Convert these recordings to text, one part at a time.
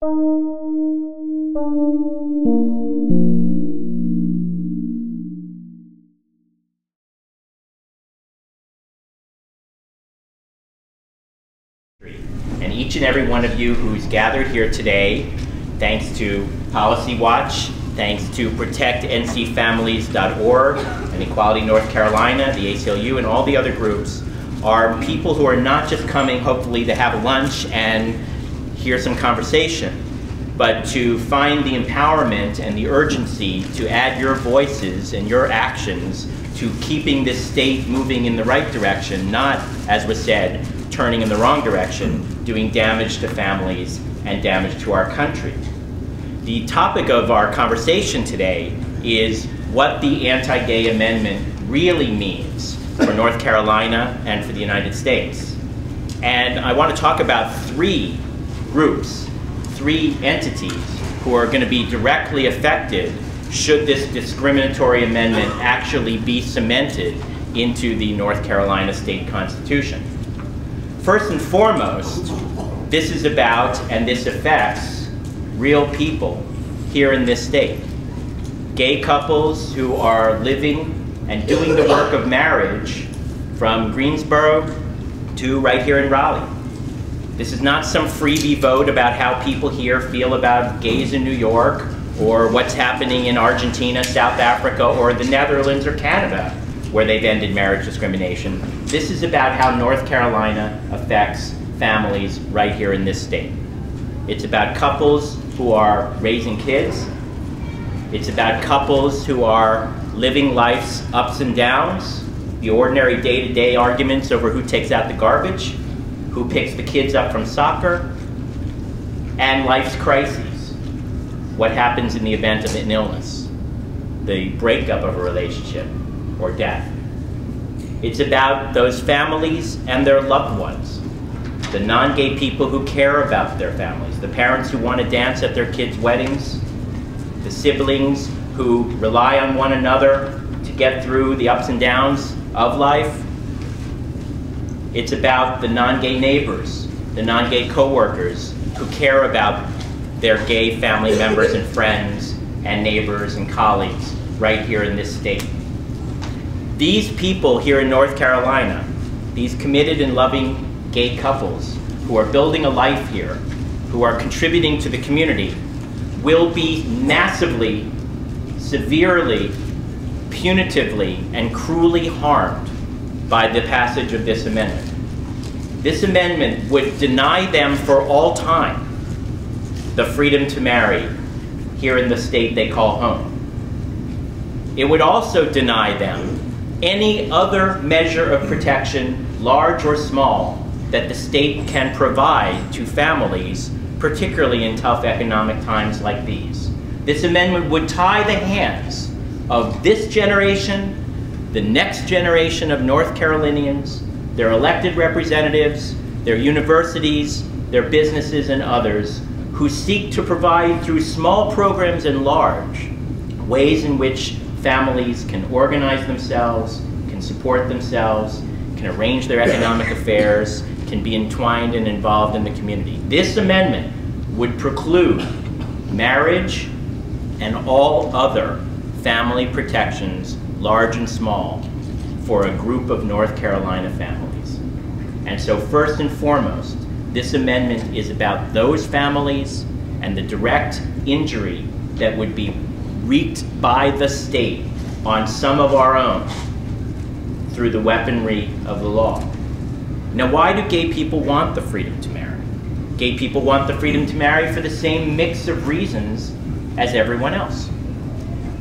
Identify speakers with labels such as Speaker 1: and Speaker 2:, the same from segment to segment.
Speaker 1: And each and every one of you who's gathered here today, thanks to Policywatch, thanks to ProtectNCFamilies.org and Equality North Carolina, the ACLU, and all the other groups, are people who are not just coming, hopefully, to have lunch and hear some conversation, but to find the empowerment and the urgency to add your voices and your actions to keeping this state moving in the right direction, not, as was said, turning in the wrong direction, doing damage to families and damage to our country. The topic of our conversation today is what the anti-gay amendment really means for North Carolina and for the United States. And I want to talk about three groups, three entities who are going to be directly affected should this discriminatory amendment actually be cemented into the North Carolina state constitution. First and foremost, this is about, and this affects, real people here in this state. Gay couples who are living and doing the work of marriage from Greensboro to right here in Raleigh. This is not some freebie vote about how people here feel about gays in New York or what's happening in Argentina, South Africa, or the Netherlands or Canada, where they've ended marriage discrimination. This is about how North Carolina affects families right here in this state. It's about couples who are raising kids. It's about couples who are living life's ups and downs, the ordinary day-to-day arguments over who takes out the garbage, who picks the kids up from soccer, and life's crises. What happens in the event of an illness, the breakup of a relationship, or death. It's about those families and their loved ones, the non-gay people who care about their families, the parents who want to dance at their kids' weddings, the siblings who rely on one another to get through the ups and downs of life. It's about the non-gay neighbors, the non-gay coworkers who care about their gay family members and friends and neighbors and colleagues right here in this state. These people here in North Carolina, these committed and loving gay couples who are building a life here, who are contributing to the community, will be massively, severely, punitively, and cruelly harmed by the passage of this amendment. This amendment would deny them for all time the freedom to marry here in the state they call home. It would also deny them any other measure of protection, large or small, that the state can provide to families, particularly in tough economic times like these. This amendment would tie the hands of this generation, the next generation of North Carolinians, their elected representatives, their universities, their businesses, and others who seek to provide through small programs and large ways in which families can organize themselves, can support themselves, can arrange their economic affairs, can be entwined and involved in the community. This amendment would preclude marriage and all other family protections, large and small, for a group of North Carolina families. And so first and foremost, this amendment is about those families and the direct injury that would be wreaked by the state on some of our own through the weaponry of the law. Now, why do gay people want the freedom to marry? Gay people want the freedom to marry for the same mix of reasons as everyone else.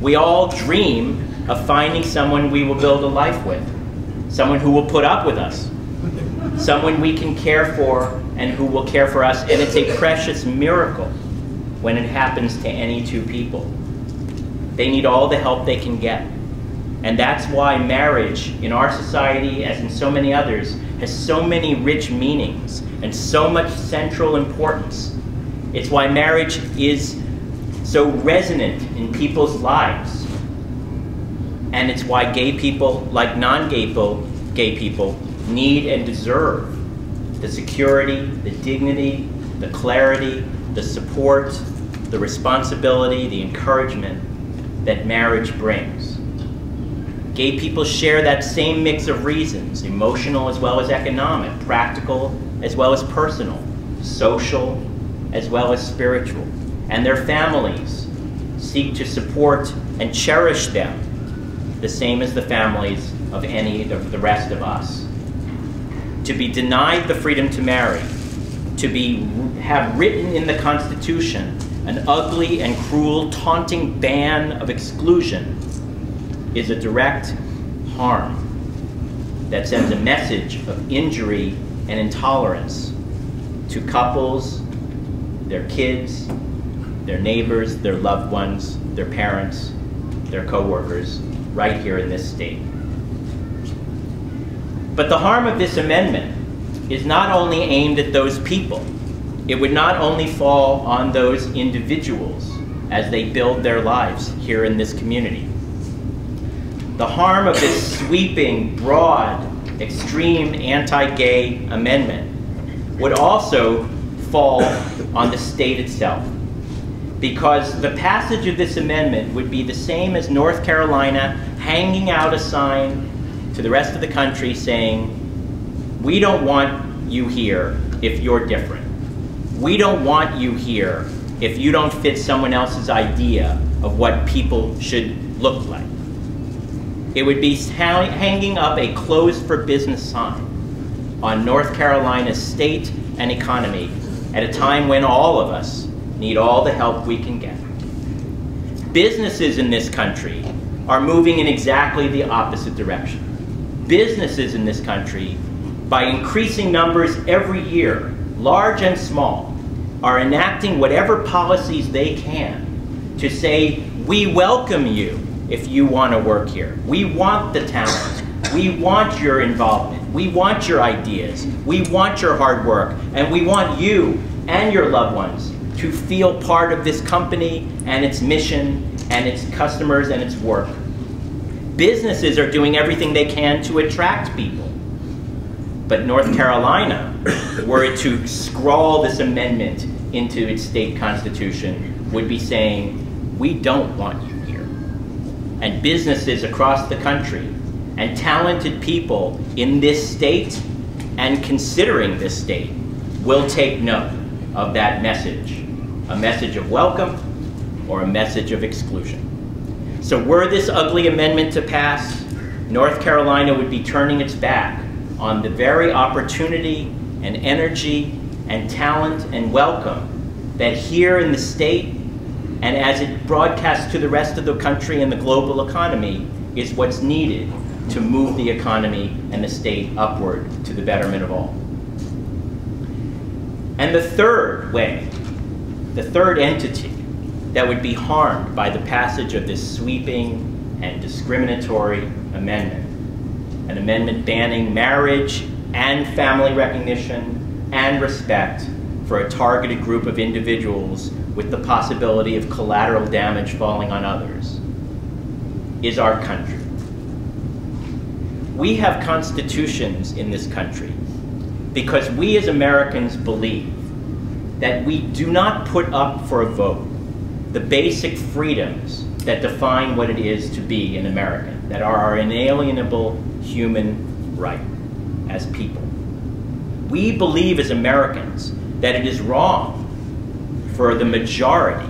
Speaker 1: We all dream of finding someone we will build a life with, someone who will put up with us, someone we can care for and who will care for us, and it's a precious miracle when it happens to any two people. They need all the help they can get. And that's why marriage in our society, as in so many others, has so many rich meanings and so much central importance. It's why marriage is so resonant in people's lives. And it's why gay people, like non-gay people, need and deserve the security, the dignity, the clarity, the support, the responsibility, the encouragement that marriage brings. Gay people share that same mix of reasons, emotional as well as economic, practical as well as personal, social as well as spiritual. And their families seek to support and cherish them, the same as the families of any of the rest of us. To be denied the freedom to marry, to have written in the Constitution an ugly and cruel, taunting ban of exclusion is a direct harm that sends a message of injury and intolerance to couples, their kids, their neighbors, their loved ones, their parents, their co-workers, right here in this state. But the harm of this amendment is not only aimed at those people. It would not only fall on those individuals as they build their lives here in this community. The harm of this sweeping, broad, extreme anti-gay amendment would also fall on the state itself, because the passage of this amendment would be the same as North Carolina hanging out a sign to the rest of the country saying, "We don't want you here if you're different. We don't want you here if you don't fit someone else's idea of what people should look like." It would be hanging up a closed for business sign on North Carolina's state and economy at a time when all of us need all the help we can get. Businesses in this country are moving in exactly the opposite direction. Businesses in this country, by increasing numbers every year, large and small, are enacting whatever policies they can to say, we welcome you if you want to work here. We want the talent. We want your involvement. We want your ideas. We want your hard work. And we want you and your loved ones to feel part of this company and its mission and its customers and its work. Businesses are doing everything they can to attract people. But North Carolina, were it to scrawl this amendment into its state constitution, would be saying, we don't want you here. And businesses across the country and talented people in this state and considering this state will take note of that message, a message of welcome or a message of exclusion. So were this ugly amendment to pass, North Carolina would be turning its back on the very opportunity and energy and talent and welcome that here in the state and as it broadcasts to the rest of the country and the global economy is what's needed to move the economy and the state upward to the betterment of all. And the third way, the third entity that would be harmed by the passage of this sweeping and discriminatory amendment, an amendment banning marriage and family recognition and respect for a targeted group of individuals with the possibility of collateral damage falling on others, is our country. We have constitutions in this country because we as Americans believe that we do not put up for a vote the basic freedoms that define what it is to be an American, that are our inalienable human right as people. We believe as Americans that it is wrong for the majority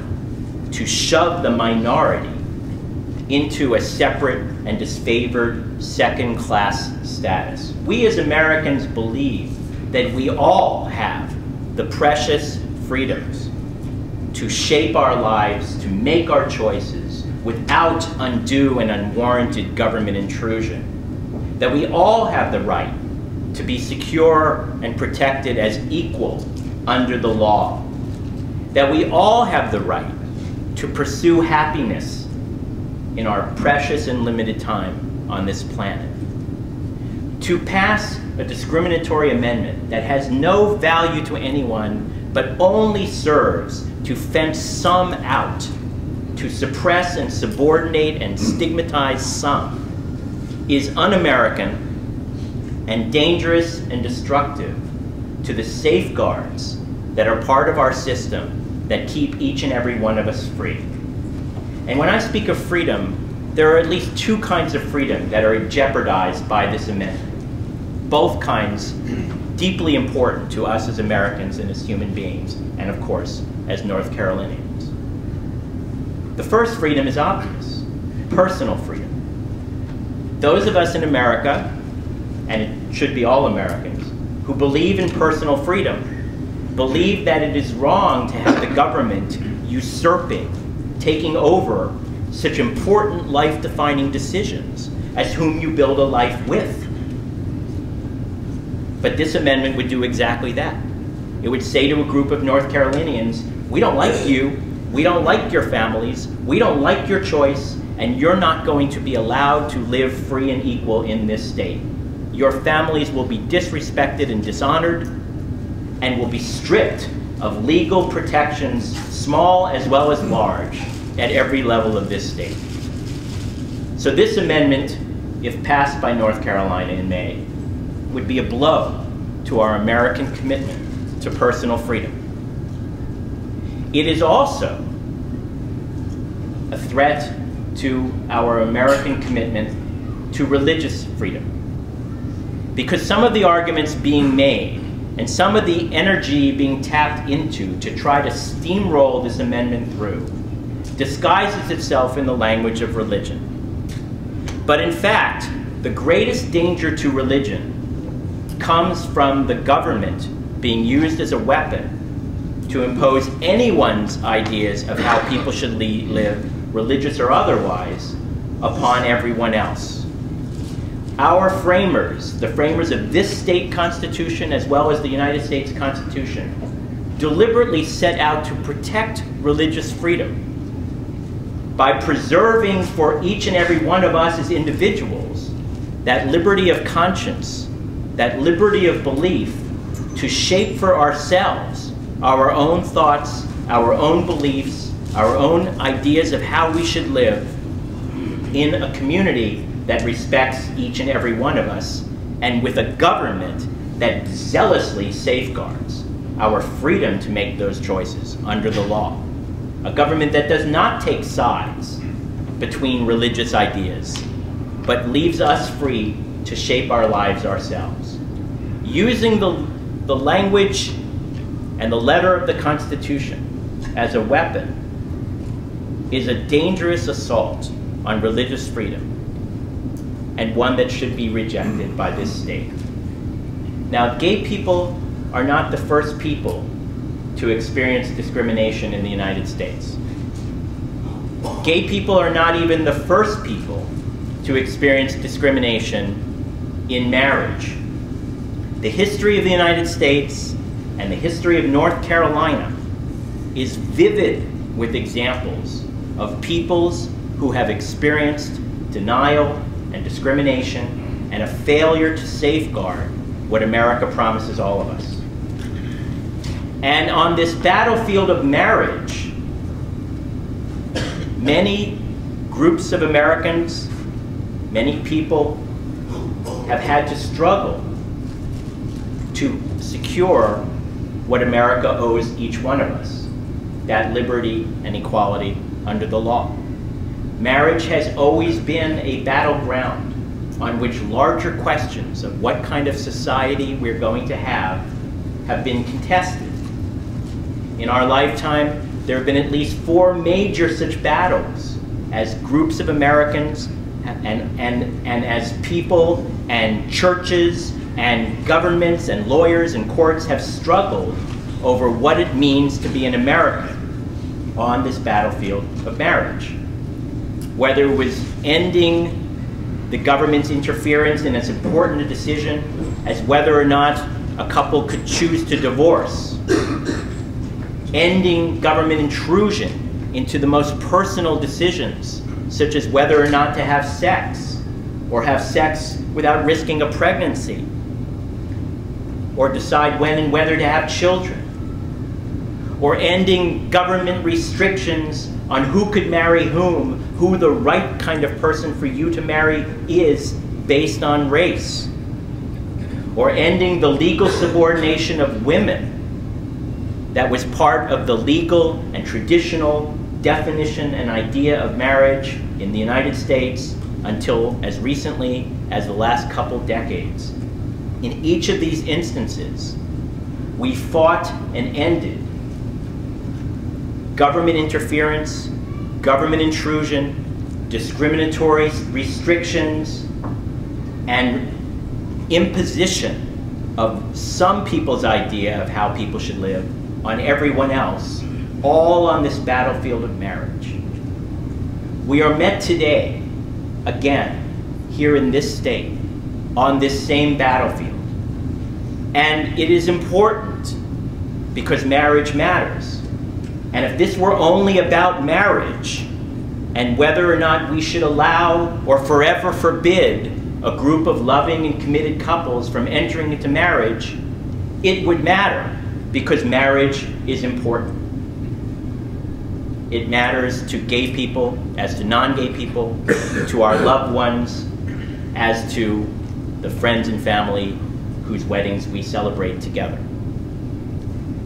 Speaker 1: to shove the minority into a separate and disfavored second-class status. We as Americans believe that we all have the precious freedoms to shape our lives, to make our choices without undue and unwarranted government intrusion. That we all have the right to be secure and protected as equal under the law. That we all have the right to pursue happiness in our precious and limited time on this planet. To pass a discriminatory amendment that has no value to anyone but only serves to fence some out, to suppress and subordinate and stigmatize some, is un-American and dangerous and destructive to the safeguards that are part of our system that keep each and every one of us free. And when I speak of freedom, there are at least two kinds of freedom that are jeopardized by this amendment. Both kinds deeply important to us as Americans and as human beings, and of course, as North Carolinians. The first freedom is obvious: personal freedom. Those of us in America, and it should be all Americans, who believe in personal freedom, believe that it is wrong to have the government usurping, taking over such important life-defining decisions as whom you build a life with. But this amendment would do exactly that. It would say to a group of North Carolinians, we don't like you, we don't like your families, we don't like your choice, and you're not going to be allowed to live free and equal in this state. Your families will be disrespected and dishonored, and will be stripped of legal protections, small as well as large, at every level of this state. So this amendment, if passed by North Carolina in May, would be a blow to our American commitment to personal freedom. It is also a threat to our American commitment to religious freedom. Because some of the arguments being made and some of the energy being tapped into to try to steamroll this amendment through disguises itself in the language of religion. But in fact, the greatest danger to religion comes from the government being used as a weapon to impose anyone's ideas of how people should live, religious or otherwise, upon everyone else. Our framers, the framers of this state constitution as well as the United States Constitution, deliberately set out to protect religious freedom by preserving for each and every one of us as individuals that liberty of conscience, that liberty of belief to shape for ourselves our own thoughts, our own beliefs, our own ideas of how we should live in a community that respects each and every one of us, and with a government that zealously safeguards our freedom to make those choices under the law. A government that does not take sides between religious ideas, but leaves us free to shape our lives ourselves. Using the language and the letter of the Constitution as a weapon is a dangerous assault on religious freedom, and one that should be rejected by this state. Now, gay people are not the first people to experience discrimination in the United States. Gay people are not even the first people to experience discrimination in marriage. The history of the United States and the history of North Carolina is vivid with examples of peoples who have experienced denial and discrimination and a failure to safeguard what America promises all of us. And on this battlefield of marriage, many groups of Americans, many people have had to struggle to secure what America owes each one of us, that liberty and equality under the law. Marriage has always been a battleground on which larger questions of what kind of society we're going to have been contested. In our lifetime, there have been at least 4 major such battles as groups of Americans and as people and churches and governments and lawyers and courts have struggled over what it means to be an American on this battlefield of marriage. Whether it was ending the government's interference in as important a decision as whether or not a couple could choose to divorce, ending government intrusion into the most personal decisions, such as whether or not to have sex, or have sex without risking a pregnancy, or decide when and whether to have children, or ending government restrictions on who could marry whom, who the right kind of person for you to marry is based on race, or ending the legal subordination of women that was part of the legal and traditional definition and idea of marriage in the United States until as recently as the last couple decades. In each of these instances, we fought and ended government interference, government intrusion, discriminatory restrictions, and imposition of some people's idea of how people should live on everyone else, all on this battlefield of marriage. We are met today, again, here in this state, on this same battlefield. And it is important because marriage matters. And if this were only about marriage and whether or not we should allow or forever forbid a group of loving and committed couples from entering into marriage, it would matter because marriage is important. It matters to gay people as to non-gay people, to our loved ones, as to the friends and family whose weddings we celebrate together.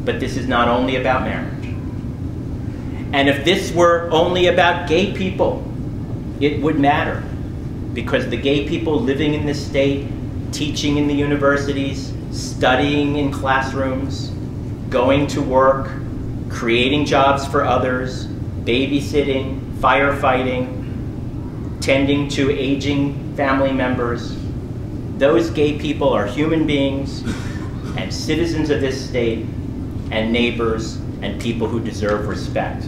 Speaker 1: But this is not only about marriage. And if this were only about gay people, it would matter because the gay people living in this state, teaching in the universities, studying in classrooms, going to work, creating jobs for others, babysitting, firefighting, tending to aging family members, those gay people are human beings and citizens of this state and neighbors and people who deserve respect.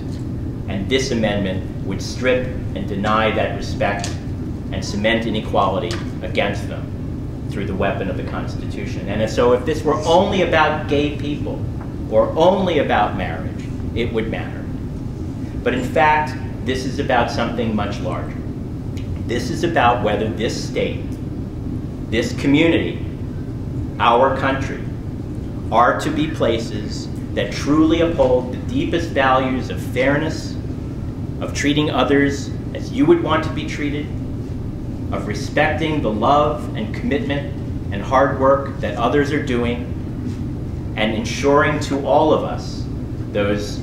Speaker 1: And this amendment would strip and deny that respect and cement inequality against them through the weapon of the Constitution. And so if this were only about gay people or only about marriage, it would matter. But in fact, this is about something much larger. This is about whether this state, this community, our country, are to be places that truly uphold the deepest values of fairness, of treating others as you would want to be treated, of respecting the love and commitment and hard work that others are doing, and ensuring to all of us those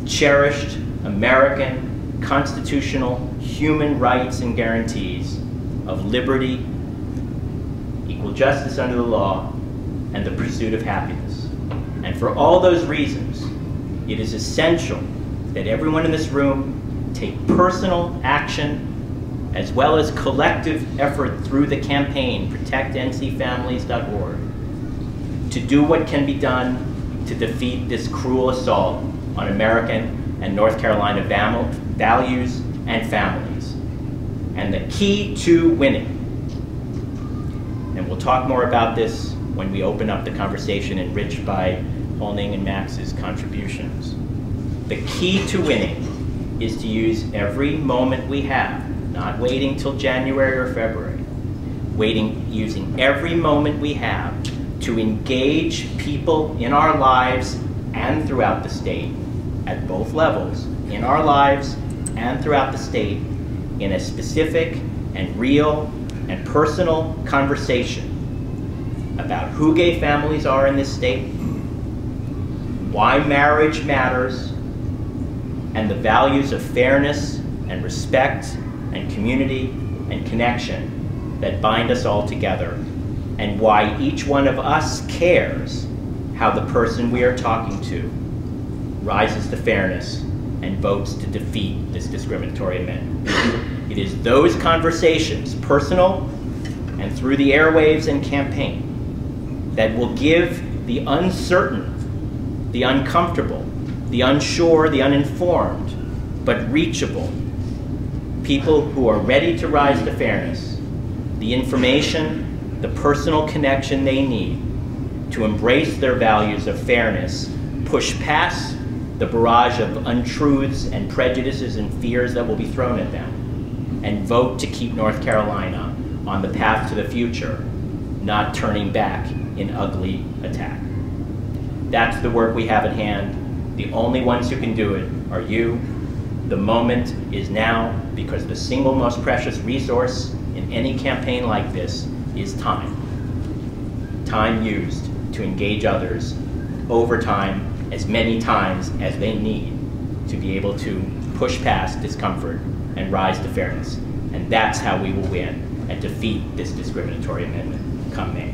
Speaker 1: cherished American constitutional human rights and guarantees of liberty, equal justice under the law, and the pursuit of happiness. And for all those reasons, it is essential that everyone in this room take personal action as well as collective effort through the campaign, protectncfamilies.org, to do what can be done to defeat this cruel assault on American and North Carolina values and families. And the key to winning, and we'll talk more about this when we open up the conversation enriched by Holning and Max's contributions. The key to winning is to use every moment we have, not waiting till January or February, using every moment we have to engage people in our lives and throughout the state, at both levels, in our lives and throughout the state, in a specific and real and personal conversation about who gay families are in this state, why marriage matters, and the values of fairness and respect and community and connection that bind us all together, and why each one of us cares how the person we are talking to rises to fairness and votes to defeat this discriminatory amendment. It is those conversations, personal and through the airwaves and campaign, that will give the uncertain, the uncomfortable, the unsure, the uninformed, but reachable people who are ready to rise to fairness the information, the personal connection they need to embrace their values of fairness, push past the barrage of untruths and prejudices and fears that will be thrown at them, and vote to keep North Carolina on the path to the future, not turning back in ugly attack. That's the work we have at hand. The only ones who can do it are you. The moment is now, because the single most precious resource in any campaign like this is time. Time used to engage others over time as many times as they need to be able to push past discomfort and rise to fairness. And that's how we will win and defeat this discriminatory amendment come May.